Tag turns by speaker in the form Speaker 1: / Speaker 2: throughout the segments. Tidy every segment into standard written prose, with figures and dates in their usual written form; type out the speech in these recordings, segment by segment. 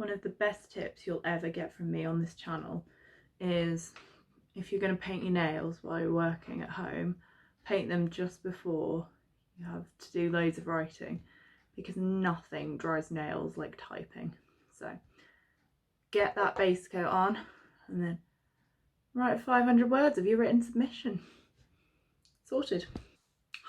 Speaker 1: one of the best tips you'll ever get from me on this channel is if you're going to paint your nails while you're working at home, paint them just before you have to do loads of writing, because nothing dries nails like typing. So get that base coat on and then write 500 words of your written submission. Sorted.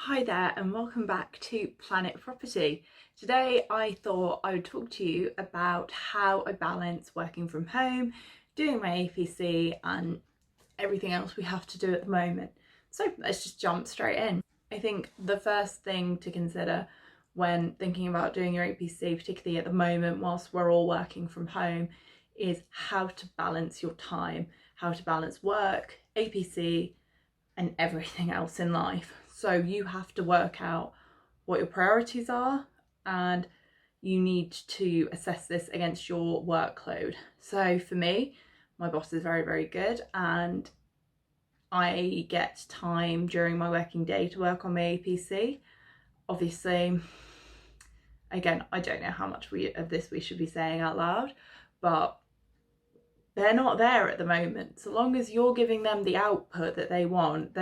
Speaker 1: Hi there and welcome back to Planet Property. Today I thought I would talk to you about how I balance working from home, doing my APC and everything else we have to do at the moment. So let's just jump straight in. I think the first thing to consider when thinking about doing your APC, particularly at the moment whilst we're all working from home, is how to balance your time, how to balance work, APC and everything else in life. So you have to work out what your priorities are and you need to assess this against your workload. So for me, my boss is very, very good and I get time during my working day to work on my APC. Obviously, again, I don't know how much of this we should be saying out loud, but they're not there at the moment. So long as you're giving them the output that they want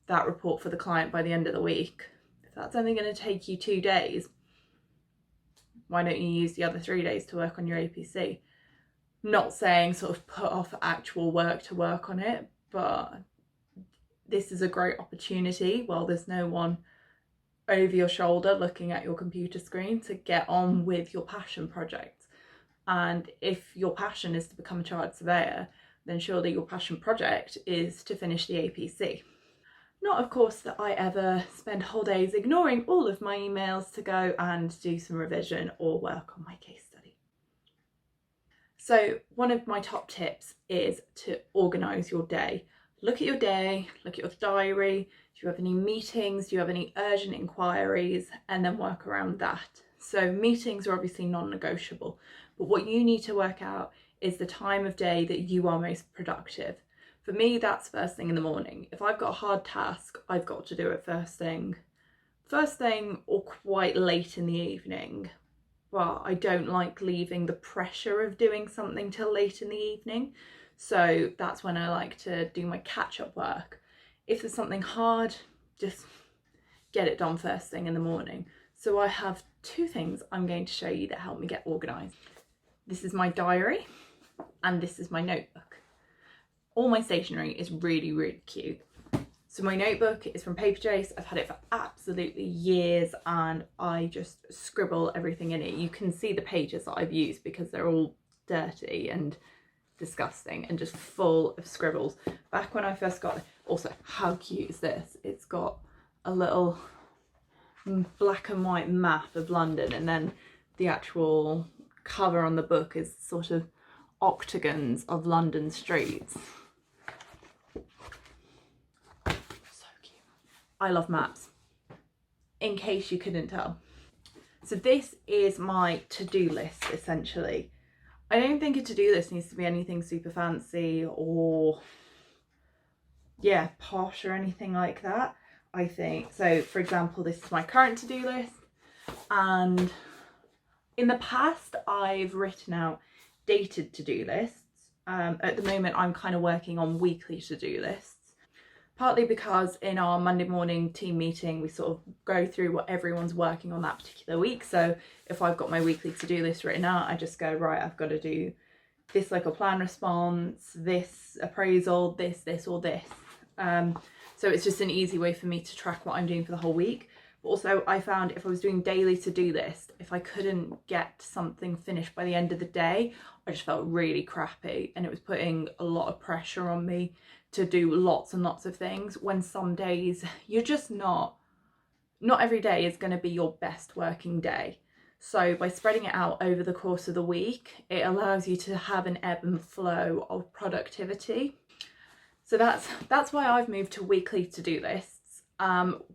Speaker 1: that report for the client by the end of the week. If that's only going to take you 2 days, why don't you use the other 3 days to work on your APC? Not saying sort of put off actual work to work on it, but this is a great opportunity while there's no one over your shoulder looking at your computer screen to get on with your passion projects. And if your passion is to become a chartered surveyor, then surely your passion project is to finish the APC. Not, of course, that I ever spend whole days ignoring all of my emails to go and do some revision or work on my case study. So one of my top tips is to organise your day. Look at your day, look at your diary. Do you have any meetings? Do you have any urgent inquiries? And then work around that. So meetings are obviously non-negotiable, but what you need to work out is the time of day that you are most productive. For me, that's first thing in the morning. If I've got a hard task, I've got to do it first thing or quite late in the evening. But I don't like leaving the pressure of doing something till late in the evening. So that's when I like to do my catch-up work. If there's something hard, just get it done first thing in the morning. So I have 2 things I'm going to show you that help me get organised. This is my diary and this is my notebook. All my stationery is really, really cute. So my notebook is from Paper Chase. I've had it for absolutely years and I just scribble everything in it. You can see the pages that I've used because they're all dirty and disgusting and just full of scribbles. Back when I first got it, also, how cute is this? It's got a little black and white map of London and then the actual cover on the book is sort of octagons of London streets. So cute. I love maps, in case you couldn't tell. So this is my to-do list, essentially. I don't think a to-do list needs to be anything super fancy or, yeah, posh or anything like that. I think, so for example, this is my current to-do list, and in the past I've written out dated to-do lists. At the moment I'm kind of working on weekly to-do lists, partly because in our Monday morning team meeting we sort of go through what everyone's working on that particular week. So if I've got my weekly to-do list written out, I just go, right, I've got to do this local plan response, this appraisal, this or this. So it's just an easy way for me to track what I'm doing for the whole week. But also I found if I was doing daily to-do list, if I couldn't get something finished by the end of the day, I just felt really crappy and it was putting a lot of pressure on me to do lots and lots of things, when some days you're just not every day is going to be your best working day. So by spreading it out over the course of the week, it allows you to have an ebb and flow of productivity. So that's why I've moved to weekly to-do lists.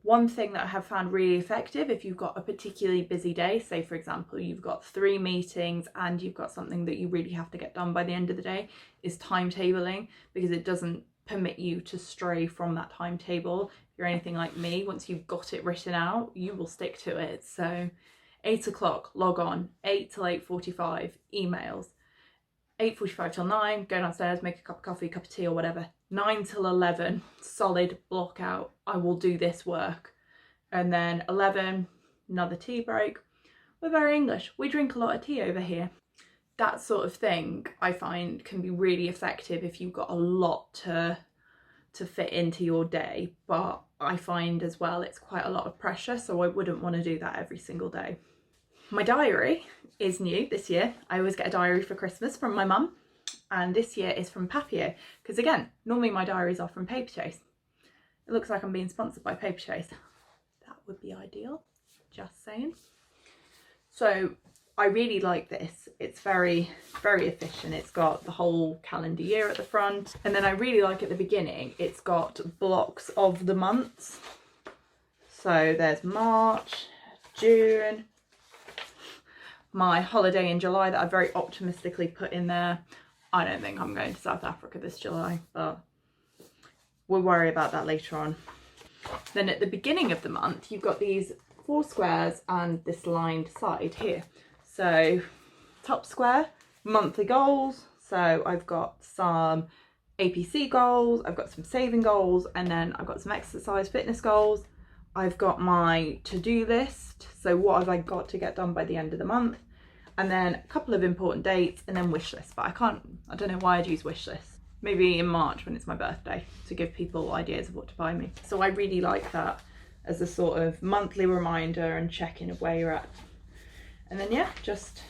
Speaker 1: One thing that I have found really effective, if you've got a particularly busy day, say for example you've got 3 meetings and you've got something that you really have to get done by the end of the day, is timetabling, because it doesn't permit you to stray from that timetable. If you're anything like me, once you've got it written out, you will stick to it. So 8 o'clock, log on, 8 till 8:45, emails. 8:45 till 9, go downstairs, make a cup of coffee, cup of tea or whatever. 9 till 11, solid block out, I will do this work. And then 11, another tea break. We're very English, we drink a lot of tea over here. That sort of thing I find can be really effective if you've got a lot to fit into your day, but I find as well it's quite a lot of pressure, so I wouldn't want to do that every single day. My diary is new this year. I always get a diary for Christmas from my mum, and this year is from Papio, because again, normally my diaries are from Paperchase. It looks like I'm being sponsored by Paperchase. That would be ideal, just saying. So I really like this. It's very, very efficient. It's got the whole calendar year at the front. And then I really like at the beginning, it's got blocks of the months. So there's March, June, my holiday in July that I very optimistically put in there. I don't think I'm going to South Africa this July, but we'll worry about that later on. Then at the beginning of the month, you've got these 4 squares and this lined side here. So top square, monthly goals. So I've got some APC goals, I've got some saving goals, and then I've got some exercise fitness goals. I've got my to-do list. So what have I got to get done by the end of the month? And then a couple of important dates, and then wish list. But I don't know why I'd use wish lists. Maybe in March when it's my birthday, to give people ideas of what to buy me. So I really like that as a sort of monthly reminder and check-in of where you're at. And then yeah, just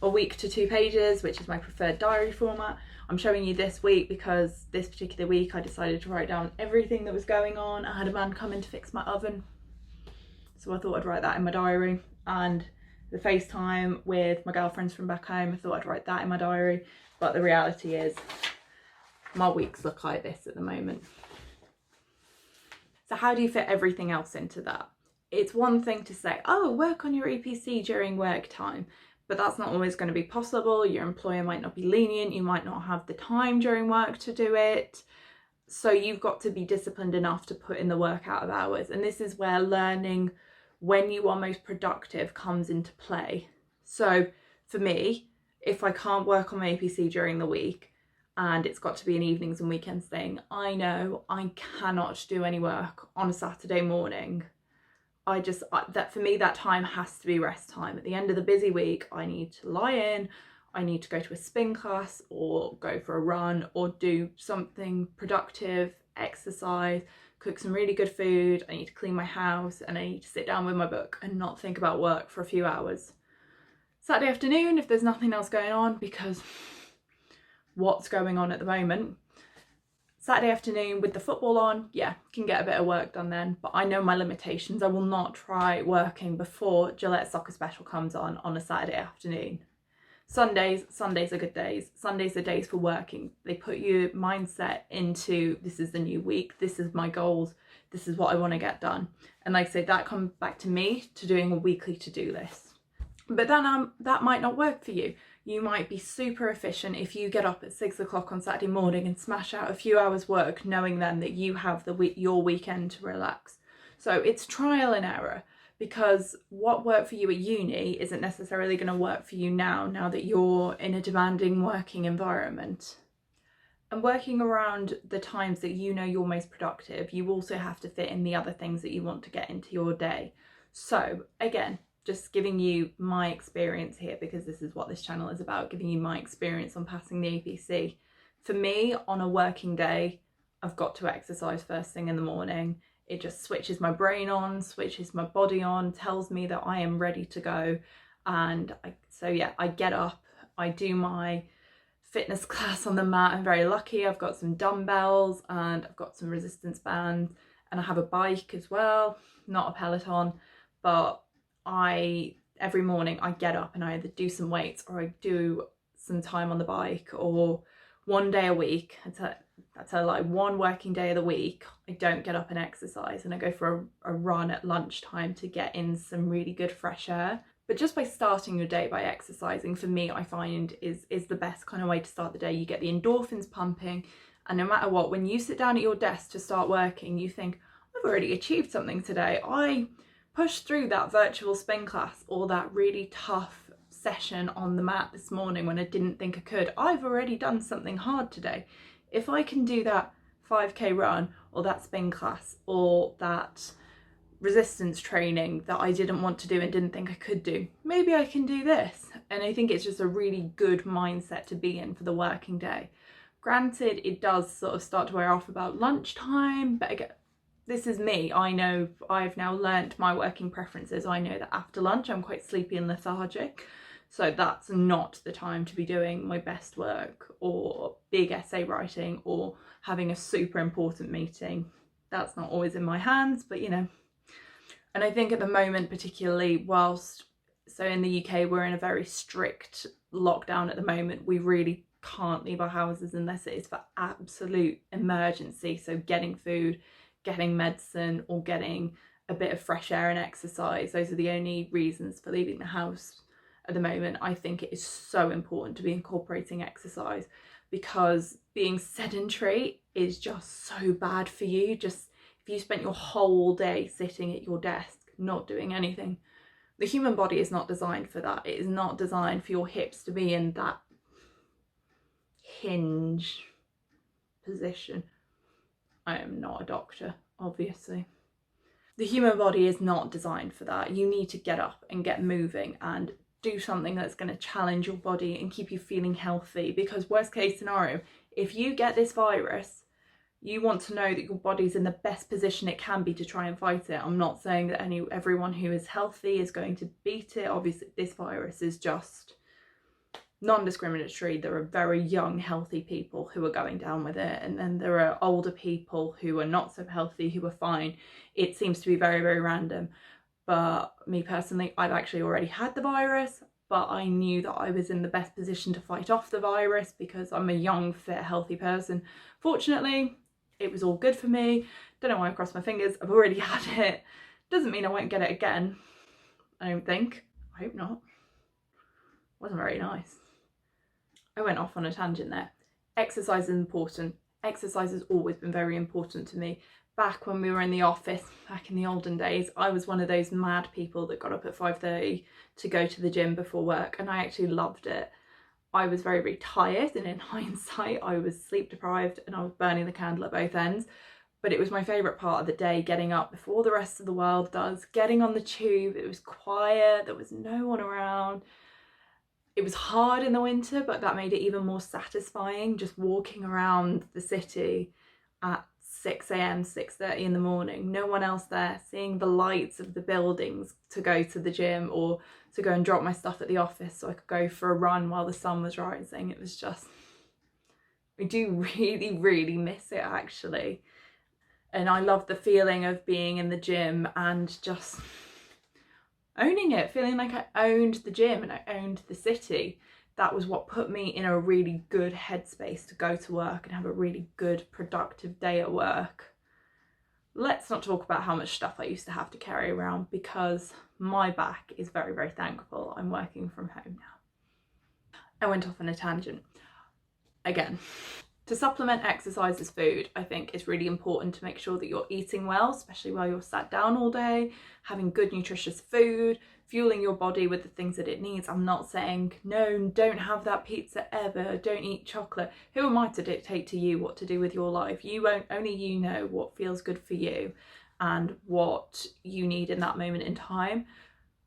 Speaker 1: a week to 2 pages, which is my preferred diary format. I'm showing you this week because this particular week I decided to write down everything that was going on. I had a man come in to fix my oven, so I thought I'd write that in my diary. And the FaceTime with my girlfriends from back home, I thought I'd write that in my diary. But the reality is my weeks look like this at the moment. So how do you fit everything else into that? It's one thing to say, oh, work on your EPC during work time, but that's not always going to be possible. Your employer might not be lenient, you might not have the time during work to do it. So you've got to be disciplined enough to put in the work out of hours. And this is where learning when you are most productive comes into play. So for me, if I can't work on my APC during the week and it's got to be an evenings and weekends thing, I know I cannot do any work on a Saturday morning. That for me, that time has to be rest time. At the end of the busy week, I need to lie in, I need to go to a spin class or go for a run or do something productive, exercise, cook some really good food, I need to clean my house, and I need to sit down with my book and not think about work for a few hours. Saturday afternoon, if there's nothing else going on, because what's going on at the moment, Saturday afternoon with the football on, yeah, can get a bit of work done then, but I know my limitations. I will not try working before Gillette Soccer Special comes on a Saturday afternoon. Sundays are good days. Sundays are days for working. They put your mindset into, this is the new week, this is my goals, this is what I want to get done. And like I say, that comes back to me to doing a weekly to-do list. But then that might not work for you. You might be super efficient if you get up at 6 o'clock on Saturday morning and smash out a few hours work, knowing then that you have your weekend to relax. So it's trial and error, because what worked for you at uni isn't necessarily going to work for you now that you're in a demanding working environment. And working around the times that you know you're most productive, you also have to fit in the other things that you want to get into your day. So again, just giving you my experience here, because this is what this channel is about, giving you my experience on passing the APC. For me, on a working day, I've got to exercise first thing in the morning. It just switches my brain on, switches my body on, tells me that I am ready to go. And I get up, I do my fitness class on the mat. I'm very lucky, I've got some dumbbells and I've got some resistance bands, and I have a bike as well, not a Peloton, but every morning I get up and I either do some weights or I do some time on the bike, or one day a week, that's like one working day of the week, I don't get up and exercise, and I go for a run at lunchtime to get in some really good fresh air. But just by starting your day by exercising, for me, I find is the best kind of way to start the day. You get the endorphins pumping, and no matter what, when you sit down at your desk to start working, you think, I've already achieved something today. I push through that virtual spin class or that really tough session on the mat this morning when I didn't think I could. I've already done something hard today. If I can do that 5k run or that spin class or that resistance training that I didn't want to do and didn't think I could do, maybe I can do this. And I think it's just a really good mindset to be in for the working day. Granted, it does sort of start to wear off about lunchtime, but again, this is me. I know I've now learnt my working preferences. I know that after lunch I'm quite sleepy and lethargic, so that's not the time to be doing my best work or big essay writing or having a super important meeting. That's not always in my hands, but you know. And I think at the moment, particularly so in the UK, we're in a very strict lockdown at the moment. We really can't leave our houses unless it is for absolute emergency. So getting food, getting medicine, or getting a bit of fresh air and exercise. Those are the only reasons for leaving the house at the moment. I think it is so important to be incorporating exercise, because being sedentary is just so bad for you. Just if you spent your whole day sitting at your desk not doing anything, the human body is not designed for that. It is not designed for your hips to be in that hinge position. I am not a doctor, obviously. The human body is not designed for that. You need to get up and get moving and do something that's going to challenge your body and keep you feeling healthy, because worst case scenario, if you get this virus, you want to know that your body's in the best position it can be to try and fight it. I'm not saying that everyone who is healthy is going to beat it. Obviously, this virus is just non-discriminatory. There are very young, healthy people who are going down with it, and then there are older people who are not so healthy who are fine. It seems to be very, very random. But me personally, I've actually already had the virus, but I knew that I was in the best position to fight off the virus because I'm a young, fit, healthy person. Fortunately, it was all good for me. Don't know why I crossed my fingers. I've already had it. Doesn't mean I won't get it again, I don't think. I hope not. Wasn't very nice. I went off on a tangent there. Exercise is important. Exercise has always been very important to me. Back when we were in the office, back in the olden days, I was one of those mad people that got up at 5:30 to go to the gym before work, and I actually loved it. I was very, very tired, and in hindsight, I was sleep deprived and I was burning the candle at both ends. But it was my favourite part of the day, getting up before the rest of the world does, getting on the tube. It was quiet, there was no one around. It was hard in the winter, but that made it even more satisfying, just walking around the city at 6 a.m, 6:30 in the morning, no one else there, seeing the lights of the buildings to go to the gym or to go and drop my stuff at the office so I could go for a run while the sun was rising. It was just, I do really, really miss it actually. And I love the feeling of being in the gym and just owning it, feeling like I owned the gym and I owned the city. That was what put me in a really good headspace to go to work and have a really good, productive day at work. Let's not talk about how much stuff I used to have to carry around, because my back is very, very thankful I'm working from home now. I went off on a tangent. Again, to supplement exercise as food, I think it's really important to make sure that you're eating well, especially while you're sat down all day, having good nutritious food, fueling your body with the things that it needs. I'm not saying, no, don't have that pizza ever, don't eat chocolate. Who am I to dictate to you what to do with your life? Only you know what feels good for you and what you need in that moment in time.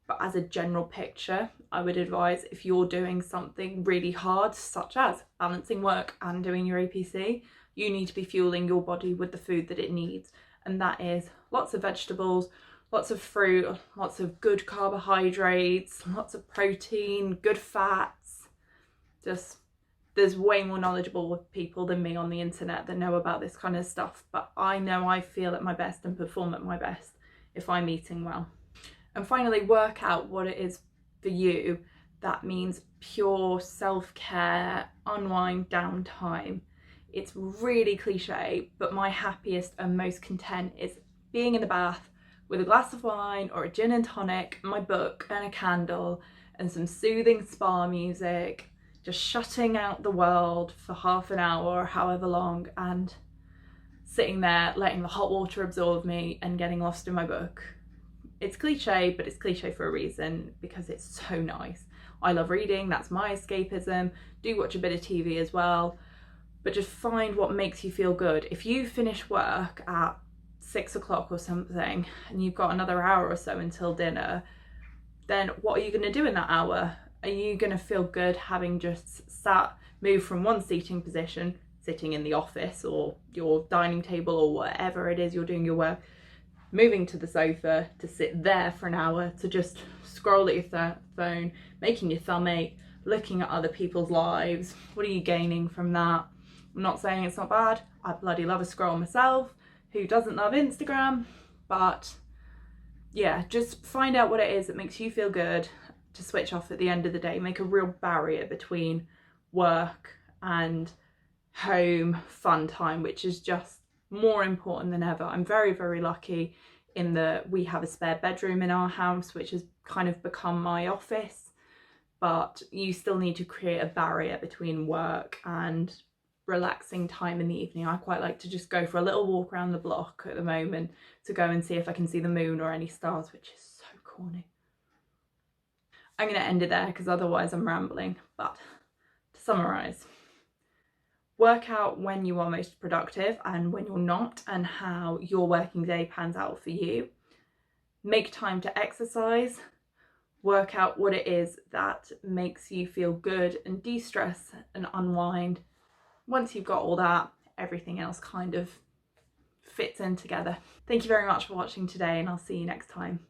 Speaker 1: But as a general picture, I would advise, if you're doing something really hard, such as balancing work and doing your APC, you need to be fueling your body with the food that it needs. And that is lots of vegetables, lots of fruit, lots of good carbohydrates, lots of protein, good fats. Just, there's way more knowledgeable people than me on the internet that know about this kind of stuff. But I know I feel at my best and perform at my best if I'm eating well. And finally, work out what it is for you. That means pure self-care, unwind, downtime. It's really cliche, but my happiest and most content is being in the bath with a glass of wine or a gin and tonic, my book and a candle and some soothing spa music, just shutting out the world for half an hour or however long, and sitting there letting the hot water absorb me and getting lost in my book. It's cliche, but it's cliche for a reason, because it's so nice. I love reading, that's my escapism. Do watch a bit of TV as well, but just find what makes you feel good. If you finish work at 6 o'clock or something and you've got another hour or so until dinner, then what are you going to do in that hour? Are you going to feel good having just moved from one seating position, sitting in the office or your dining table or whatever it is you're doing your work, moving to the sofa to sit there for an hour, to just scroll at your phone, making your thumb ache, looking at other people's lives? What are you gaining from that? I'm not saying it's not bad. I bloody love a scroll myself. Who doesn't love Instagram? But yeah, just find out what it is that makes you feel good to switch off at the end of the day. Make a real barrier between work and home fun time, which is just more important than ever. I'm very, very lucky in that we have a spare bedroom in our house, which has kind of become my office, but you still need to create a barrier between work and relaxing time in the evening. I quite like to just go for a little walk around the block at the moment to go and see if I can see the moon or any stars, which is so corny. I'm going to end it there because otherwise I'm rambling. But to summarise, work out when you are most productive and when you're not, and how your working day pans out for you. Make time to exercise. Work out what it is that makes you feel good and de-stress and unwind. Once you've got all that, everything else kind of fits in together. Thank you very much for watching today, and I'll see you next time.